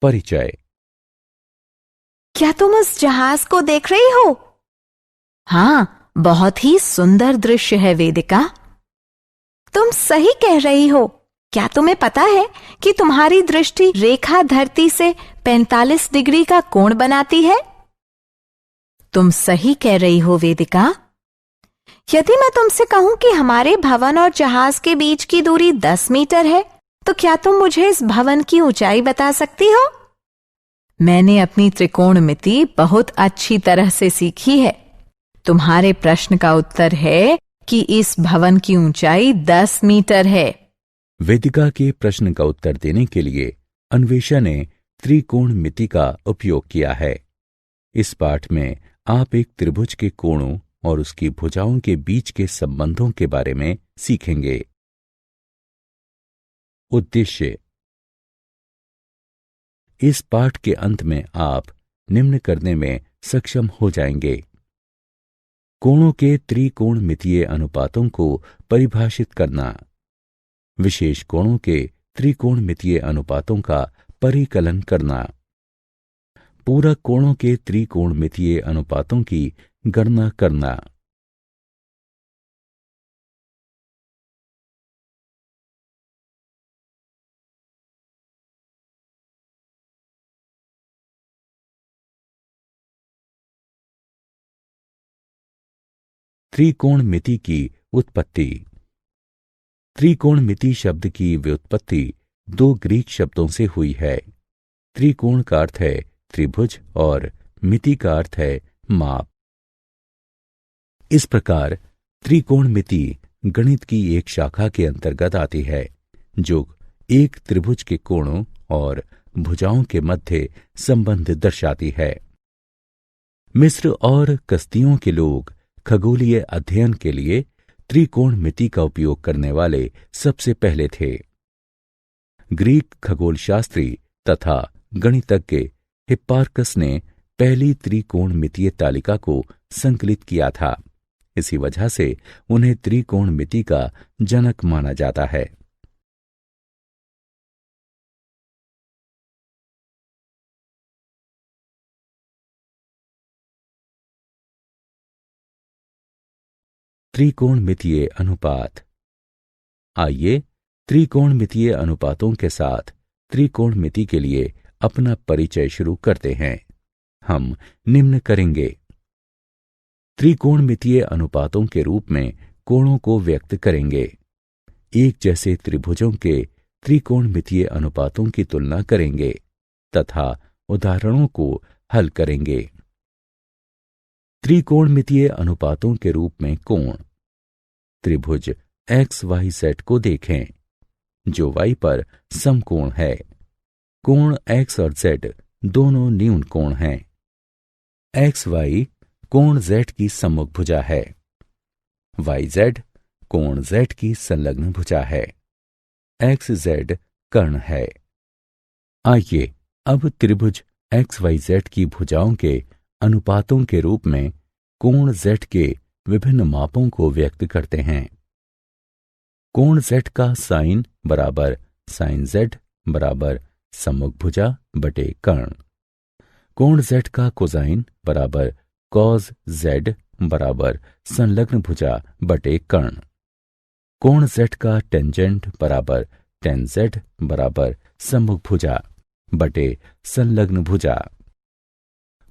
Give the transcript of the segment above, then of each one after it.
परिचय। क्या तुम उस जहाज को देख रही हो? हाँ, बहुत ही सुंदर दृश्य है वेदिका। तुम सही कह रही हो। क्या तुम्हें पता है कि तुम्हारी दृष्टि रेखा धरती से 45 डिग्री का कोण बनाती है? तुम सही कह रही हो वेदिका। यदि मैं तुमसे कहूं कि हमारे भवन और जहाज के बीच की दूरी 10 मीटर है, तो क्या तुम मुझे इस भवन की ऊंचाई बता सकती हो? मैंने अपनी त्रिकोणमिति बहुत अच्छी तरह से सीखी है। तुम्हारे प्रश्न का उत्तर है कि इस भवन की ऊंचाई 10 मीटर है। वेदिका के प्रश्न का उत्तर देने के लिए अन्वेषा ने त्रिकोणमिति का उपयोग किया है। इस पाठ में आप एक त्रिभुज के कोणों और उसकी भुजाओं के बीच के संबंधों के बारे में सीखेंगे। उद्देश्य। इस पाठ के अंत में आप निम्न करने में सक्षम हो जाएंगे। कोणों के त्रिकोणमितीय अनुपातों को परिभाषित करना, विशेष कोणों के त्रिकोणमितीय अनुपातों का परिकलन करना, पूरक कोणों के त्रिकोणमितीय अनुपातों की गणना करना। त्रिकोणमिति की उत्पत्ति। त्रिकोणमिति शब्द की व्युत्पत्ति दो ग्रीक शब्दों से हुई है। त्रिकोण का अर्थ है त्रिभुज और मिति का अर्थ है माप। इस प्रकार त्रिकोणमिति गणित की एक शाखा के अंतर्गत आती है जो एक त्रिभुज के कोणों और भुजाओं के मध्य संबंध दर्शाती है। मिस्र और कसदियों के लोग खगोलीय अध्ययन के लिए त्रिकोणमिति का उपयोग करने वाले सबसे पहले थे। ग्रीक खगोलशास्त्री तथा गणितज्ञ हिप्पार्कस ने पहली त्रिकोणमितीय तालिका को संकलित किया था। इसी वजह से उन्हें त्रिकोणमिति का जनक माना जाता है। त्रिकोणमितीय अनुपात। आइए त्रिकोणमितीय अनुपातों के साथ त्रिकोणमिति के लिए अपना परिचय शुरू करते हैं। हम निम्न करेंगे। त्रिकोणमितीय अनुपातों के रूप में कोणों को व्यक्त करेंगे। एक जैसे त्रिभुजों के त्रिकोणमितीय अनुपातों की तुलना करेंगे तथा उदाहरणों को हल करेंगे। त्रिकोणमितीय अनुपातों के रूप में कोण। त्रिभुज XYZ को देखें जो y पर समकोण है। कोण x और z दोनों न्यून कोण हैं। XY कोण z की सम्मुख भुजा है। YZ कोण z की संलग्न भुजा है। XZ कर्ण है। आइए अब त्रिभुज XYZ की भुजाओं के अनुपातों के रूप में कोण z के विभिन्न मापों को व्यक्त करते हैं। कोण z का साइन बराबर साइन z बराबर सम्मुख भुजा बटे कर्ण। कोण z का कोसाइन बराबर कॉस z बराबर संलग्न भुजा बटे कर्ण। कोण z का टेंजेंट बराबर टेन z बराबर सम्मुख भुजा बटे संलग्न भुजा।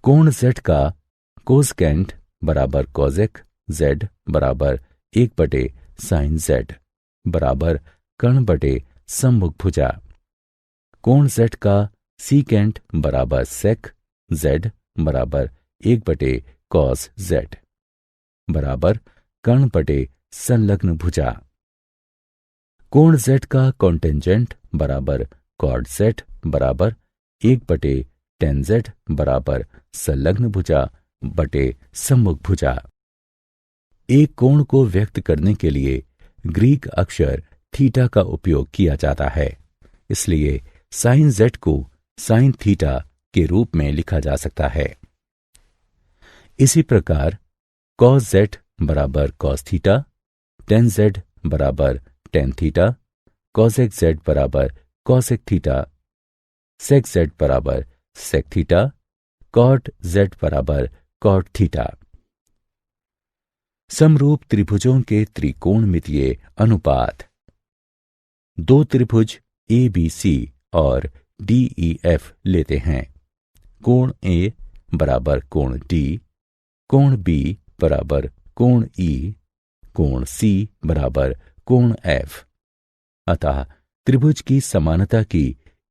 कोण z का कोसकेंट बराबर कॉसेक z बराबर 1 साइन z बराबर कर्ण बटे सम्मुख भुजा। कोण z का सीकेंट बराबर सेक z बराबर 1 कॉस z बराबर कर्ण बटे संलग्न भुजा। कोण z का कॉन्टेंजेंट बराबर कॉड z बराबर 1 टेन z बराबर संलग्न भुजा बटे सम्मुख भुजा। एक कोण को व्यक्त करने के लिए ग्रीक अक्षर थीटा का उपयोग किया जाता है, इसलिए साइन z को साइन थीटा के रूप में लिखा जा सकता है। इसी प्रकार कॉस z बराबर कॉस थीटा, टेन z बराबर टेन थीटा, कॉसेक z बराबर कॉसेक थीटा सेक जेड बराबर सेक थीटा, कॉट जेड बराबर कॉट थीटा। समरूप त्रिभुजों के त्रिकोणमितीय अनुपात। दो त्रिभुज ए बी सी और डी ई एफ लेते हैं। कोण ए बराबर कोण डी, कोण बी बराबर कोण ई, कोण सी बराबर कोण एफ। अतः त्रिभुज की समानता की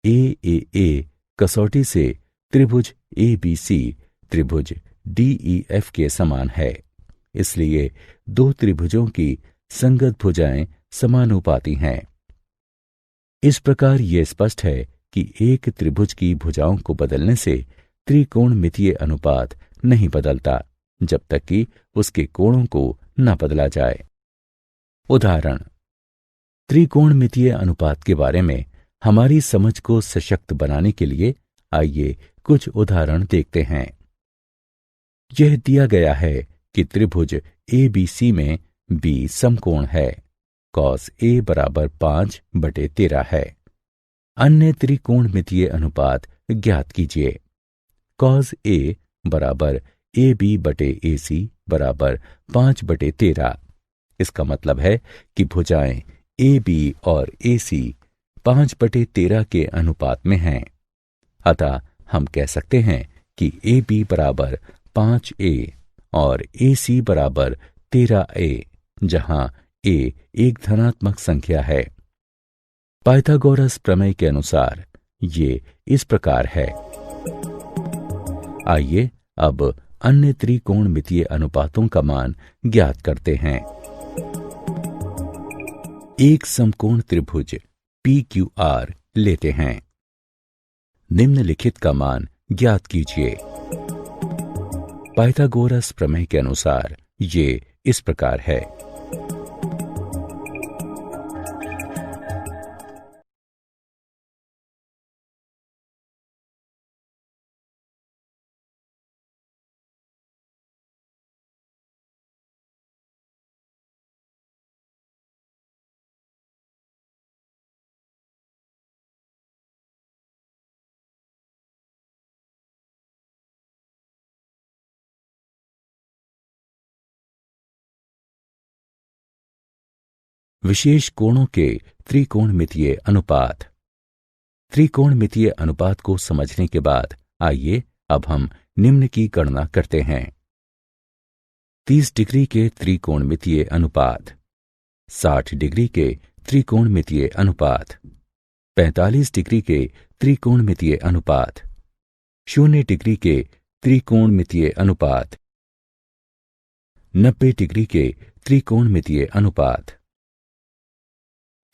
ए कसौटी से त्रिभुज ए बी सी त्रिभुज डी ई एफ के समान है। इसलिए दो त्रिभुजों की संगत भुजाएं समानुपाती हैं। इस प्रकार यह स्पष्ट है कि एक त्रिभुज की भुजाओं को बदलने से त्रिकोणमितीय अनुपात नहीं बदलता जब तक कि उसके कोणों को न बदला जाए। उदाहरण। त्रिकोणमितीय अनुपात के बारे में हमारी समझ को सशक्त बनाने के लिए आइए कुछ उदाहरण देखते हैं। यह दिया गया है कि त्रिभुज ए बी सी में बी समकोण है। कॉस ए बराबर 5/13 है। अन्य त्रिकोणमितीय अनुपात ज्ञात कीजिए। कॉस ए बराबर ए बी बटे ए सी बराबर 5/13। इसका मतलब है कि भुजाएं ए बी और ए सी 5/13 के अनुपात में हैं। अतः हम कह सकते हैं कि ए बी बराबर 5a और ए सी बराबर 13a, जहां a एक धनात्मक संख्या है। पाइथागोरस प्रमेय के अनुसार ये इस प्रकार है। आइए अब अन्य त्रिकोणमितीय अनुपातों का मान ज्ञात करते हैं। एक समकोण त्रिभुज PQR लेते हैं। निम्नलिखित का मान ज्ञात कीजिए। पाइथागोरस प्रमेय के अनुसार ये इस प्रकार है। विशेष कोणों के त्रिकोणमितीय अनुपात। त्रिकोणमितीय अनुपात को समझने के बाद आइए अब हम निम्न की गणना करते हैं। 30 डिग्री के त्रिकोणमितीय अनुपात, 60 डिग्री के त्रिकोणमितीय अनुपात, 45 डिग्री के त्रिकोणमितीय अनुपात, 0 डिग्री के त्रिकोणमितीय अनुपात, 90 डिग्री के त्रिकोणमितीय अनुपात,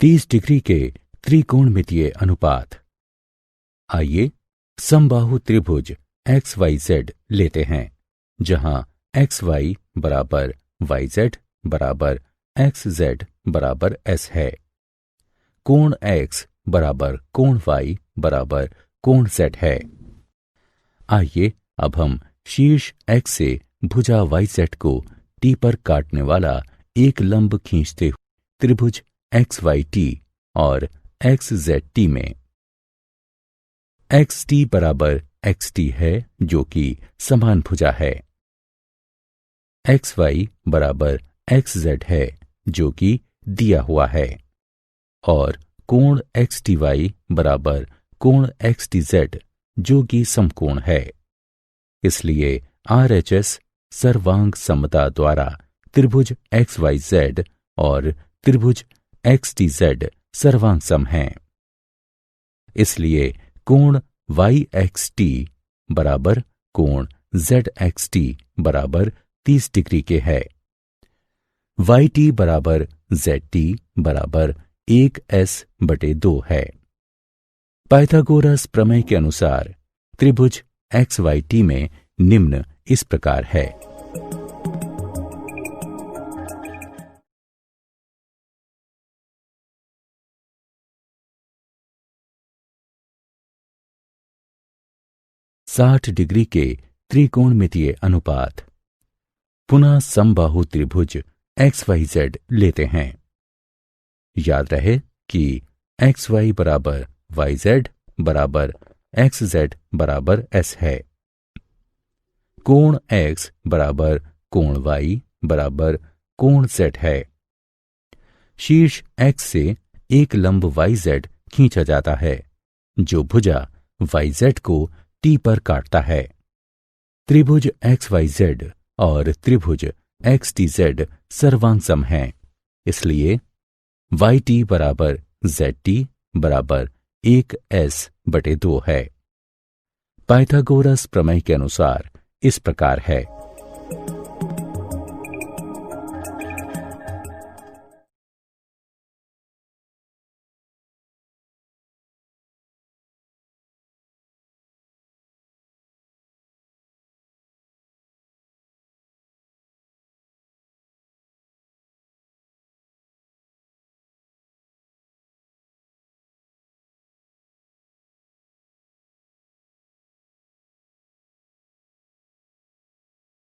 30 डिग्री के त्रिकोणमितीय अनुपात। आइए समबाहु त्रिभुज XYZ लेते हैं, जहां XY बराबर YZ बराबर XZ बराबर S है। कोण X बराबर कोण Y बराबर कोण Z है। आइए अब हम शीर्ष X से भुजा YZ को T पर काटने वाला एक लंब खींचते हुए त्रिभुज XYT और XZT में XT बराबर XT है, जो कि समान भुजा है। XY बराबर XZ है, जो कि दिया हुआ है, और कोण XTY बराबर कोण XTZ, जो कि समकोण है। इसलिए RHS सर्वांग समता द्वारा त्रिभुज XYZ और त्रिभुज XTZ सर्वांग सम हैं। इसलिए कोण YXT बराबर कोण ZXT बराबर 30 डिग्री के है। YT बराबर ZT बराबर 1s/2 है। पाइथागोरस प्रमेय के अनुसार त्रिभुज XYT में निम्न इस प्रकार है। साठ डिग्री के त्रिकोणमितीय अनुपात। पुनः समबाहु त्रिभुज XYZ लेते हैं। याद रहे कि XY बराबर YZ बराबर एक्स जेड बराबर एस है। कोण एक्स बराबर कोण वाई बराबर कोण जेड है। शीर्ष एक्स से एक लंब वाई जेड खींचा जाता है जो भुजा वाई जेड को टी पर काटता है। त्रिभुज एक्स वाई जेड और त्रिभुज एक्स टी जेड सर्वांग सम हैं, इसलिए वाई टी बराबर जेड टी बराबर 1s/2 है। पाइथागोरस प्रमेय के अनुसार इस प्रकार है।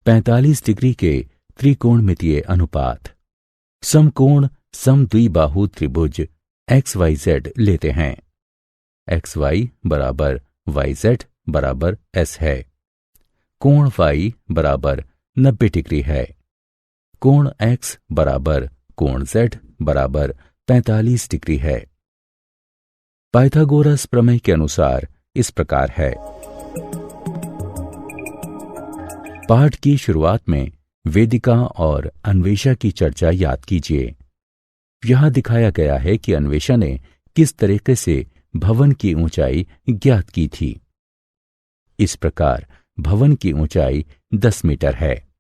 पैंतालीस डिग्री के त्रिकोणमितीय अनुपात। समकोण समद्विबाहु त्रिभुज एक्स वाई जेड लेते हैं। एक्स वाई बराबर वाई जेड बराबर एस है। कोण वाई बराबर 90 डिग्री है। कोण एक्स बराबर कोण जेड बराबर 45 डिग्री है। पाइथागोरस प्रमेय के अनुसार इस प्रकार है। पाठ की शुरुआत में वेदिका और अन्वेषा की चर्चा याद कीजिए। यहां दिखाया गया है कि अन्वेषा ने किस तरीके से भवन की ऊंचाई ज्ञात की थी। इस प्रकार भवन की ऊंचाई 10 मीटर है।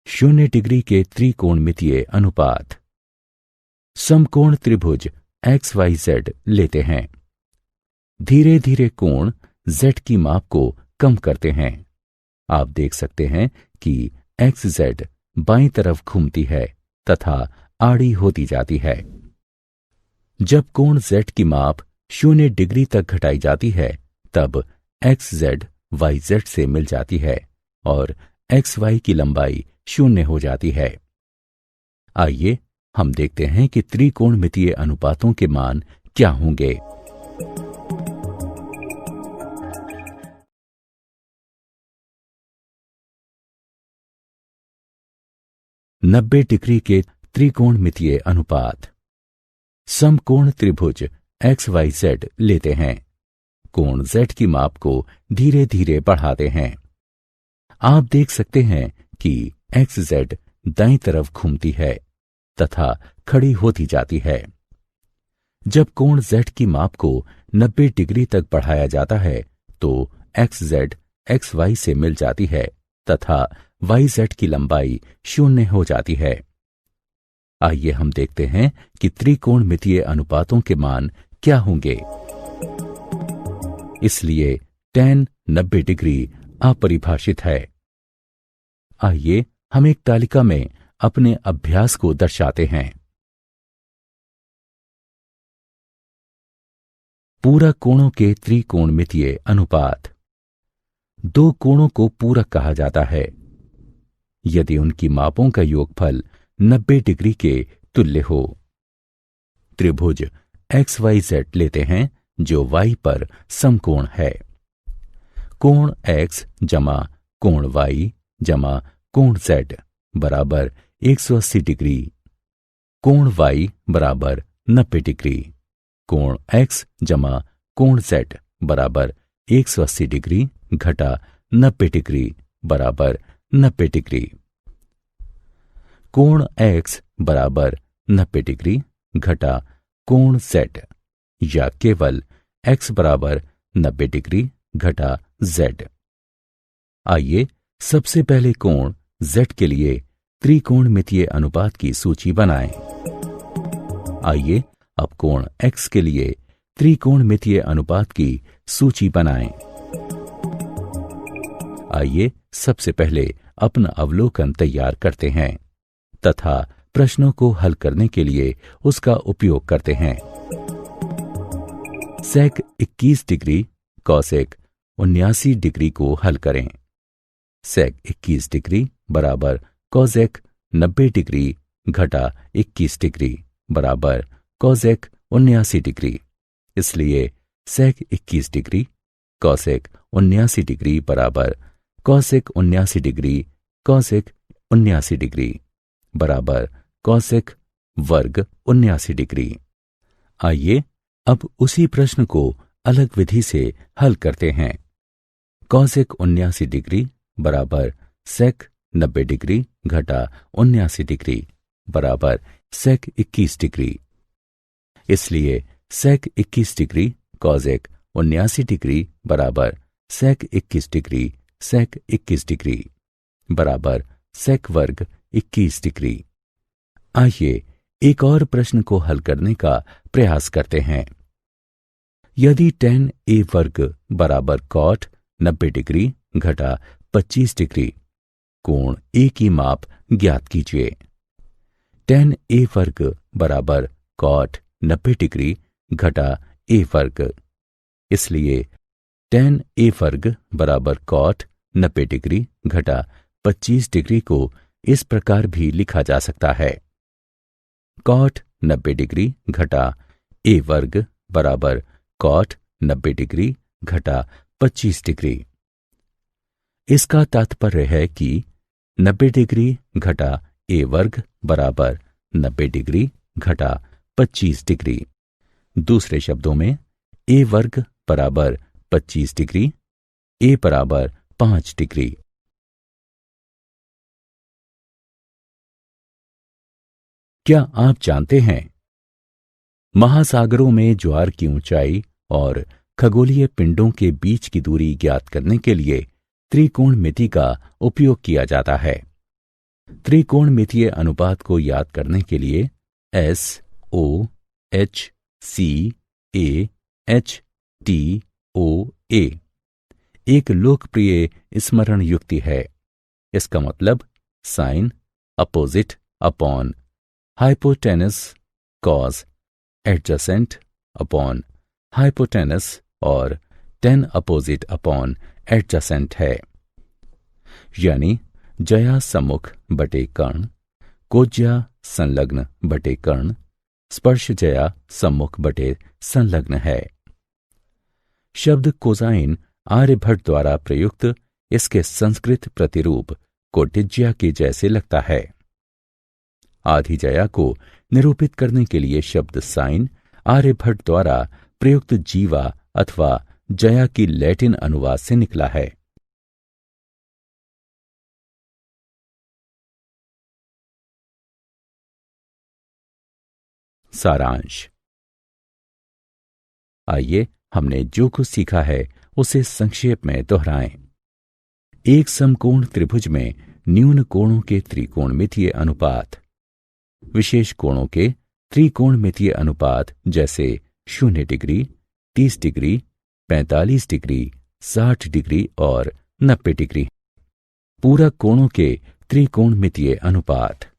शून्य डिग्री के त्रिकोणमितीय अनुपात। समकोण त्रिभुज एक्स वाई जेड लेते हैं। धीरे धीरे कोण जेड की माप को कम करते हैं। आप देख सकते हैं कि एक्स जेड बाईं तरफ घूमती है तथा आड़ी होती जाती है। जब कोण जेड की माप 0 डिग्री तक घटाई जाती है तब एक्स जेड वाई जेड से मिल जाती है और एक्स वाई की लंबाई 0 हो जाती है। आइए हम देखते हैं कि त्रिकोणमितीय अनुपातों के मान क्या होंगे। नब्बे डिग्री के त्रिकोणमितीय अनुपात। समकोण त्रिभुज एक्स वाई जेड लेते हैं। कोण जेड की माप को धीरे धीरे बढ़ाते हैं। आप देख सकते हैं कि एक्स जेड दाईं तरफ घूमती है तथा खड़ी होती जाती है। जब कोण जेड की माप को 90 डिग्री तक बढ़ाया जाता है तो एक्स जेड एक्स वाई से मिल जाती है तथा वाई जेड की लंबाई 0 हो जाती है। आइए हम देखते हैं कि त्रिकोणमितीय अनुपातों के मान क्या होंगे। इसलिए tan 90 डिग्री अपरिभाषित है। आइए हम एक तालिका में अपने अभ्यास को दर्शाते हैं। पूरक कोणों के त्रिकोणमितीय अनुपात। दो कोणों को पूरक कहा जाता है यदि उनकी मापों का योगफल 90 डिग्री के तुल्य हो। त्रिभुज एक्स वाई जेड लेते हैं जो वाई पर समकोण है। कोण एक्स जमा कोण वाई जमा कोण जेड बराबर 180 डिग्री। कोण वाई बराबर 90 डिग्री। कोण एक्स जमा कोण जेड बराबर 180 डिग्री घटा 90 डिग्री बराबर 90 डिग्री। कोण एक्स बराबर 90 डिग्री घटा कोण जेड या केवल एक्स बराबर 90 डिग्री घटा जेड। आइए सबसे पहले कोण जेड के लिए त्रिकोणमितीय अनुपात की सूची बनाएं। आइए अब कोण एक्स के लिए त्रिकोणमितीय अनुपात की सूची बनाएं। आइए सबसे पहले अपना अवलोकन तैयार करते हैं तथा प्रश्नों को हल करने के लिए उसका उपयोग करते हैं। सेक 21 डिग्री कॉसेक 79 डिग्री को हल करें। सेक 21 डिग्री बराबर कॉसेक 90 डिग्री घटा 21 डिग्री बराबर कॉसेक 79 डिग्री। इसलिए सेक 21 डिग्री कॉसेक 79 डिग्री बराबर कॉसेक 79 डिग्री कॉसेक 79 डिग्री बराबर कॉसेक वर्ग 79 डिग्री। आइए अब उसी प्रश्न को अलग विधि से हल करते हैं। कॉसेक 79 डिग्री बराबर सेक 90 डिग्री घटा 79 डिग्री बराबर सेक 21 डिग्री। इसलिए सेक 21 डिग्री कॉसेक 79 डिग्री बराबर सेक 21 डिग्री सेक 21 डिग्री बराबर सेक वर्ग 21 डिग्री। आइए एक और प्रश्न को हल करने का प्रयास करते हैं। यदि tan a वर्ग बराबर cot 90 डिग्री घटा 25 डिग्री, कोण a की माप ज्ञात कीजिए। tan a वर्ग बराबर cot 90 डिग्री घटा a वर्ग। इसलिए tan a वर्ग बराबर cot 90 डिग्री घटा 25 डिग्री को इस प्रकार भी लिखा जा सकता है। cot 90 डिग्री घटा a वर्ग बराबर cot 90 डिग्री घटा 25 डिग्री। इसका तात्पर्य है कि 90 डिग्री घटा a वर्ग बराबर 90 डिग्री घटा 25 डिग्री। दूसरे शब्दों में a वर्ग बराबर 25 डिग्री, a बराबर 5 डिग्री। क्या आप जानते हैं महासागरों में ज्वार की ऊंचाई और खगोलीय पिंडों के बीच की दूरी ज्ञात करने के लिए त्रिकोणमिति का उपयोग किया जाता है। त्रिकोणमितीय अनुपात को याद करने के लिए S O H C A H T O A एक लोकप्रिय स्मरण युक्ति है। इसका मतलब sine opposite upon hypotenuse cos adjacent upon hypotenuse और tan अपोजिट अपॉन एडजेसेंट है। यानी जया सम्मुख बटे कर्ण, कोज्या संलग्न बटे कर्ण, स्पर्श जया सम्मुख बटे संलग्न है। शब्द कोसाइन आर्यभट्ट द्वारा प्रयुक्त इसके संस्कृत प्रतिरूप कोटिज्या के जैसे लगता है। आधी जया को निरूपित करने के लिए शब्द साइन आर्यभट्ट द्वारा प्रयुक्त जीवा अथवा जया की लैटिन अनुवाद से निकला है। सारांश। आइए हमने जो कुछ सीखा है उसे संक्षेप में दोहराएं। एक समकोण त्रिभुज में न्यून कोणों के त्रिकोणमितीय अनुपात, विशेष कोणों के त्रिकोणमितीय अनुपात जैसे 0 डिग्री, 30 डिग्री, 45 डिग्री, 60 डिग्री और 90 डिग्री। पूरक कोणों के त्रिकोणमितीय अनुपात।